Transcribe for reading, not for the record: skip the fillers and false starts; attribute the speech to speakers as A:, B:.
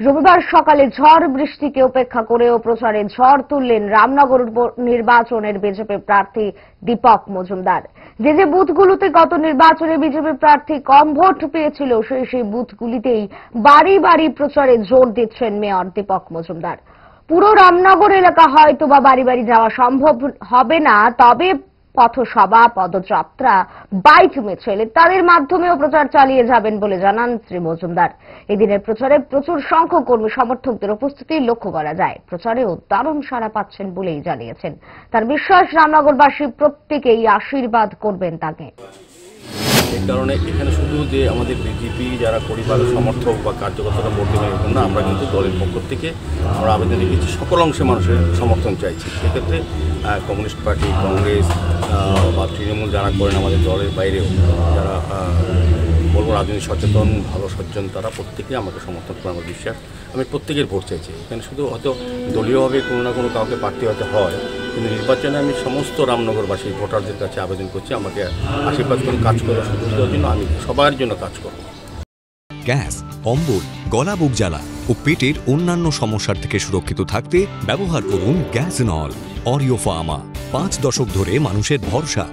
A: রবিবার সকালে ঝড় বৃষ্টিকে উপেক্ষা করেও প্রচারে ঝড় তুললেন রামনগর নির্বাচনের বিজেপি প্রার্থী দীপক মজুমদার। যে যে বুথগুলোতে গত নির্বাচনে বিজেপি প্রার্থী কম ভোট পেয়েছিল সেই বুথগুলিতেই বাড়ি বাড়ি প্রচারে জোর দিচ্ছেন মেয়র দীপক মজুমদার। পুরো রামনগর এলাকা হয়তোবা বাড়ি বাড়ি যাওয়া সম্ভব হবে না, তবে পথসভা, পদযাত্রা, বাইক মিছিল ইত্যাদির মাধ্যমেও প্রচার চালিয়ে যাবেন বলে জানান শ্রী মজুমদার। এদিনের প্রচারে প্রচুর সংখ্যক কর্মী সমর্থকদের উপস্থিতি লক্ষ্য করা যায়। প্রচারেও দারুণ সাড়া পাচ্ছেন বলেই জানিয়েছেন। তার বিশ্বাস, রামনগরবাসী প্রত্যেকেই আশীর্বাদ করবেন তাকে।
B: এই কারণে এখানে শুধু যে আমাদের বিজেপি যারা পরিবার সমর্থক বা কার্যকর্তারা ভোট দেবেন এরকম না, আমরা কিন্তু দলের পক্ষ থেকে আমরা আবেদন রেখেছি, সকল অংশে মানুষের সমর্থন চাইছি। সেক্ষেত্রে কমিউনিস্ট পার্টি, কংগ্রেস বা তৃণমূল যারা করেন আমাদের দলের বাইরেও যারা বলবো রাজনীতি সচেতন, ভালো সজ্জন, তারা প্রত্যেকেই আমাকে সমর্থন করে। আমার বিশ্বাস, আমি প্রত্যেকের ভোট চাইছি। এখানে শুধু হয়তো দলীয়ভাবে কোনো না কোনো কাউকে প্রার্থী হতে হয়, কিন্তু নির্বাচনে আমি সমস্ত রামনগরবাসী ভোটারদের কাছে আবেদন করছি আমাকে আশীর্বাদ করে কাজ করার সুযোগ দেওয়ার জন্য। আমি সবার জন্য কাজ করব।
C: গ্যাস, অম্বল, গলা বুক জ্বালা ও পেটের অন্যান্য সমস্যার থেকে সুরক্ষিত থাকতে ব্যবহার করুন গ্যাসনল। অরিও ফার্মা, 5 দশক ধরে মানুষের ভরসা।